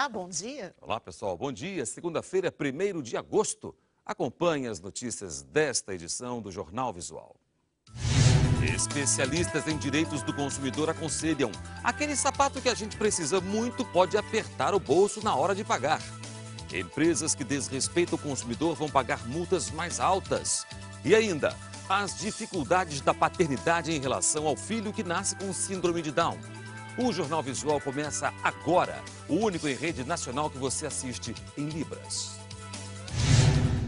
Olá, bom dia. Olá, pessoal. Bom dia. Segunda-feira, 1º de agosto. Acompanhe as notícias desta edição do Jornal Visual. Especialistas em direitos do consumidor aconselham: aquele sapato que a gente precisa muito pode apertar o bolso na hora de pagar. Empresas que desrespeitam o consumidor vão pagar multas mais altas. E ainda, as dificuldades da paternidade em relação ao filho que nasce com síndrome de Down. O Jornal Visual começa agora, o único em rede nacional que você assiste em Libras.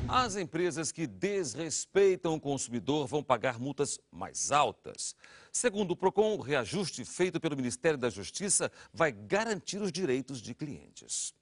As empresas que desrespeitam o consumidor vão pagar multas mais altas. Segundo o PROCON, o reajuste feito pelo Ministério da Justiça vai garantir os direitos de clientes.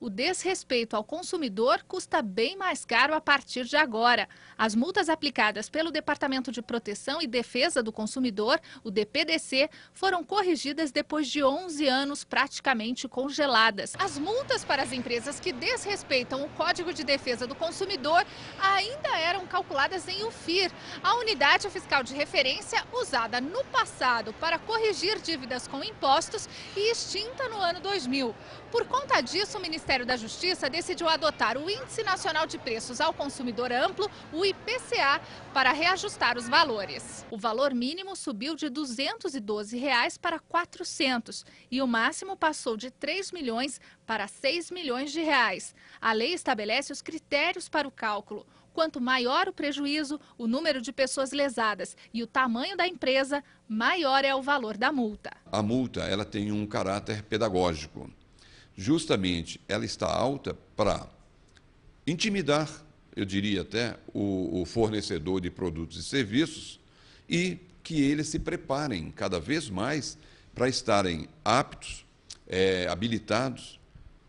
O desrespeito ao consumidor custa bem mais caro a partir de agora. As multas aplicadas pelo Departamento de Proteção e Defesa do Consumidor, o DPDC, foram corrigidas depois de 11 anos praticamente congeladas. As multas para as empresas que desrespeitam o Código de Defesa do Consumidor ainda eram calculadas em UFIR, a unidade fiscal de referência usada no passado para corrigir dívidas com impostos e extinta no ano 2000. Por conta disso, o Ministério da Justiça decidiu adotar o Índice Nacional de Preços ao Consumidor Amplo, o IPCA, para reajustar os valores. O valor mínimo subiu de R$ 212 para R$ 400 e o máximo passou de 3 milhões para 6 milhões de reais. A lei estabelece os critérios para o cálculo. Quanto maior o prejuízo, o número de pessoas lesadas e o tamanho da empresa, maior é o valor da multa. A multa, ela tem um caráter pedagógico. Justamente, ela está alta para intimidar, eu diria até, o fornecedor de produtos e serviços e que eles se preparem cada vez mais para estarem aptos, habilitados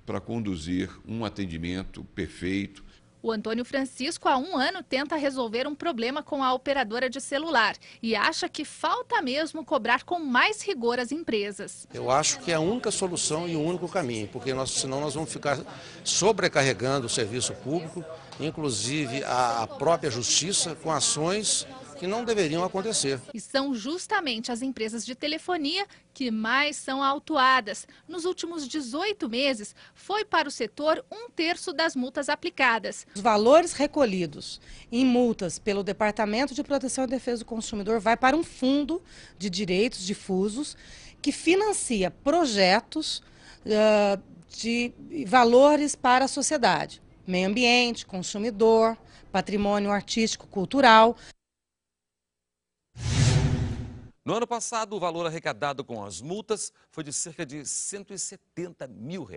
para conduzir um atendimento perfeito. O Antônio Francisco, há 1 ano, tenta resolver um problema com a operadora de celular e acha que falta mesmo cobrar com mais rigor as empresas. Eu acho que é a única solução e o único caminho, porque senão nós vamos ficar sobrecarregando o serviço público, inclusive a própria justiça, com ações que não deveriam acontecer. E são justamente as empresas de telefonia que mais são autuadas. Nos últimos 18 meses, foi para o setor 1/3 das multas aplicadas. Os valores recolhidos em multas pelo Departamento de Proteção e Defesa do Consumidor vai para um fundo de direitos difusos que financia projetos de valores para a sociedade. Meio ambiente, consumidor, patrimônio artístico, cultural. No ano passado, o valor arrecadado com as multas foi de cerca de R$ 170 mil.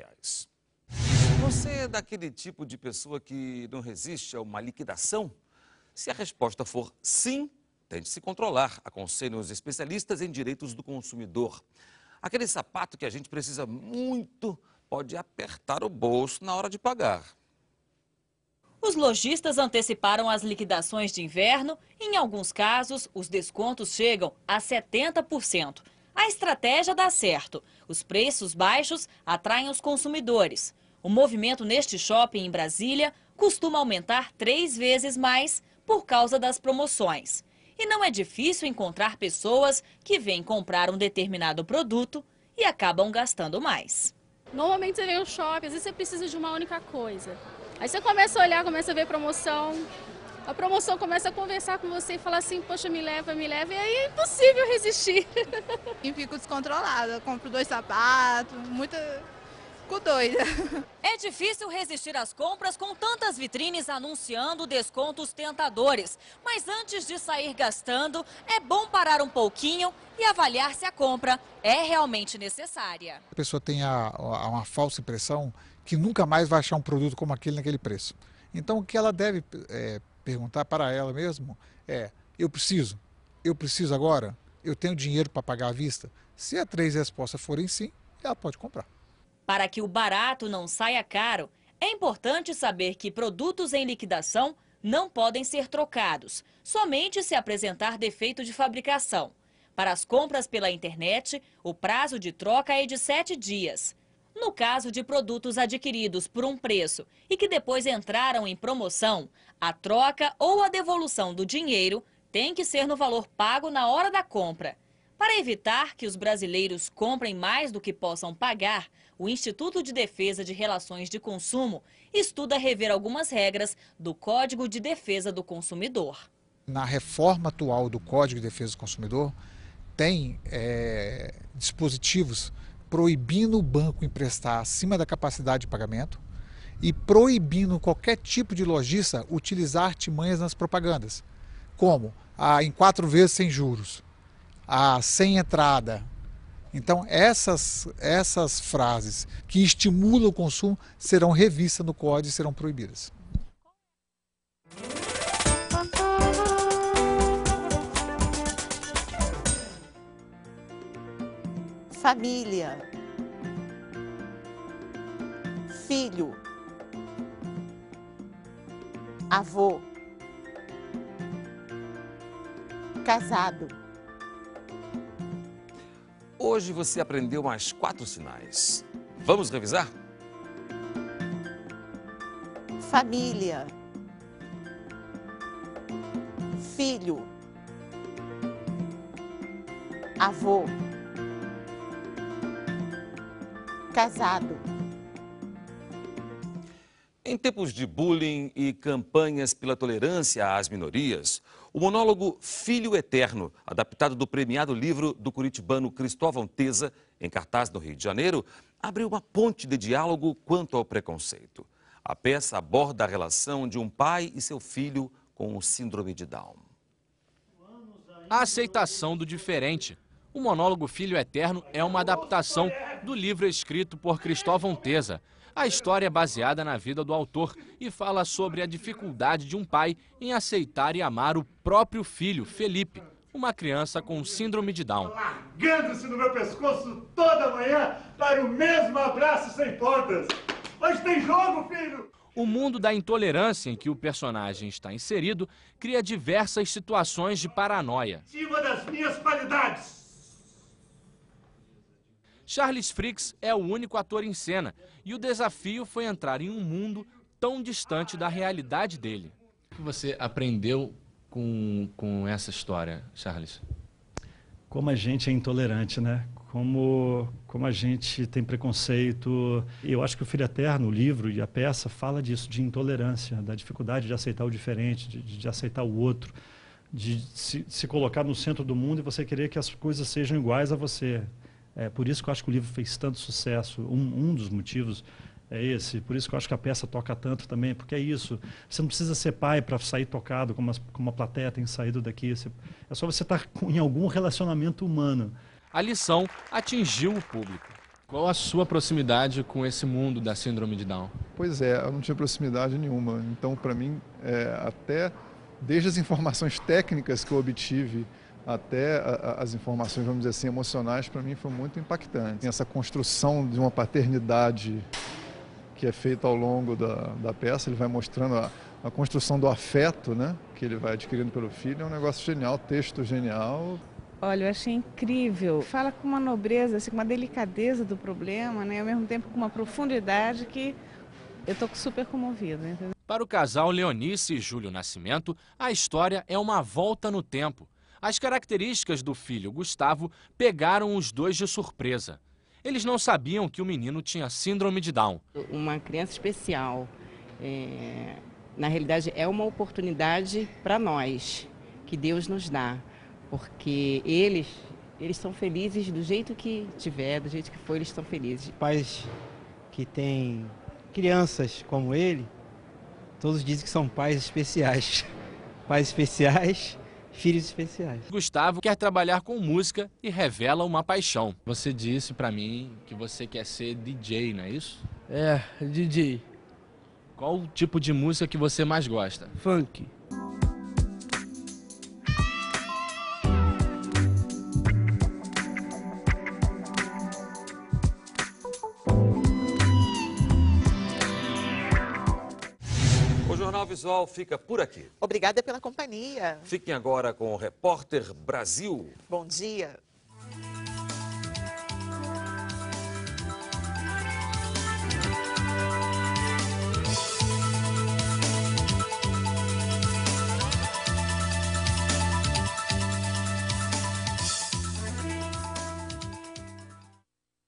Você é daquele tipo de pessoa que não resiste a uma liquidação? Se a resposta for sim, tente se controlar, aconselham os especialistas em direitos do consumidor. Aquele sapato que a gente precisa muito pode apertar o bolso na hora de pagar. Os lojistas anteciparam as liquidações de inverno e, em alguns casos, os descontos chegam a 70%. A estratégia dá certo. Os preços baixos atraem os consumidores. O movimento neste shopping em Brasília costuma aumentar 3 vezes mais por causa das promoções. E não é difícil encontrar pessoas que vêm comprar um determinado produto e acabam gastando mais. Normalmente você vem no shopping, às vezes você precisa de uma única coisa. Aí você começa a olhar, começa a ver promoção, a promoção começa a conversar com você e falar assim, poxa, me leva, e aí é impossível resistir. E fico descontrolada, compro 2 sapatos, fico doida. É difícil resistir às compras com tantas vitrines anunciando descontos tentadores. Mas antes de sair gastando, é bom parar um pouquinho e avaliar se a compra é realmente necessária. A pessoa tem uma falsa impressão que nunca mais vai achar um produto como aquele naquele preço. Então, o que ela deve perguntar para ela mesmo é: eu preciso agora? Eu tenho dinheiro para pagar à vista? Se as 3 respostas forem sim, ela pode comprar. Para que o barato não saia caro, é importante saber que produtos em liquidação não podem ser trocados, somente se apresentar defeito de fabricação. Para as compras pela internet, o prazo de troca é de 7 dias. No caso de produtos adquiridos por um preço e que depois entraram em promoção, a troca ou a devolução do dinheiro tem que ser no valor pago na hora da compra. Para evitar que os brasileiros comprem mais do que possam pagar, o Instituto de Defesa de Relações de Consumo estuda rever algumas regras do Código de Defesa do Consumidor. Na reforma atual do Código de Defesa do Consumidor, tem dispositivos proibindo o banco emprestar acima da capacidade de pagamento e proibindo qualquer tipo de lojista utilizar artimanhas nas propagandas, como em 4 vezes sem juros, sem entrada. Então, essas frases que estimulam o consumo serão revistas no Código e serão proibidas. Família, filho, avô, casado. Hoje você aprendeu mais 4 sinais. Vamos revisar? Família, filho, avô, casado. Em tempos de bullying e campanhas pela tolerância às minorias, o monólogo Filho Eterno, adaptado do premiado livro do curitibano Cristóvão Teza, em cartaz no Rio de Janeiro, abriu uma ponte de diálogo quanto ao preconceito. A peça aborda a relação de um pai e seu filho com o síndrome de Down. A aceitação do diferente. O monólogo Filho Eterno é uma adaptação do livro escrito por Cristóvão Teza. A história é baseada na vida do autor e fala sobre a dificuldade de um pai em aceitar e amar o próprio filho, Felipe, uma criança com síndrome de Down. Largando-se no meu pescoço toda manhã para o mesmo abraço sem pontas. Hoje tem jogo, filho! O mundo da intolerância em que o personagem está inserido cria diversas situações de paranoia. Acima das minhas qualidades. Charles Fricks é o único ator em cena e o desafio foi entrar em um mundo tão distante da realidade dele. O que você aprendeu com essa história, Charles? Como a gente é intolerante, né? Como a gente tem preconceito. Eu acho que o Filho Eterno, o livro e a peça, fala disso, de intolerância, da dificuldade de aceitar o diferente, de aceitar o outro, de se colocar no centro do mundo e você querer que as coisas sejam iguais a você. É por isso que eu acho que o livro fez tanto sucesso. Um dos motivos é esse. Por isso que eu acho que a peça toca tanto também, porque é isso. Você não precisa ser pai para sair tocado, como a plateia tem saído daqui. É só você estar em algum relacionamento humano. A lição atingiu o público. Qual a sua proximidade com esse mundo da síndrome de Down? Pois é, eu não tinha proximidade nenhuma. Então, para mim, até desde as informações técnicas que eu obtive até as informações, vamos dizer assim, emocionais, para mim foi muito impactante. Essa construção de uma paternidade que é feita ao longo da peça, ele vai mostrando a construção do afeto, né, que ele vai adquirindo pelo filho, é um negócio genial, texto genial. Olha, eu achei incrível. Fala com uma nobreza, assim, com uma delicadeza do problema, né, ao mesmo tempo com uma profundidade que eu estou super comovida. Entendeu? Para o casal Leonice e Júlio Nascimento, a história é uma volta no tempo. As características do filho Gustavo pegaram os dois de surpresa. Eles não sabiam que o menino tinha síndrome de Down. Uma criança especial, na realidade, é uma oportunidade para nós, que Deus nos dá. Porque eles são felizes do jeito que tiver, do jeito que for, eles estão felizes. Pais que têm crianças como ele, todos dizem que são pais especiais. Pais especiais, filhos especiais. Gustavo quer trabalhar com música e revela uma paixão. Você disse pra mim que você quer ser DJ, não é isso? É, DJ. Qual o tipo de música que você mais gosta? Funk. O Jornal Visual fica por aqui. Obrigada pela companhia. Fiquem agora com o Repórter Brasil. Bom dia.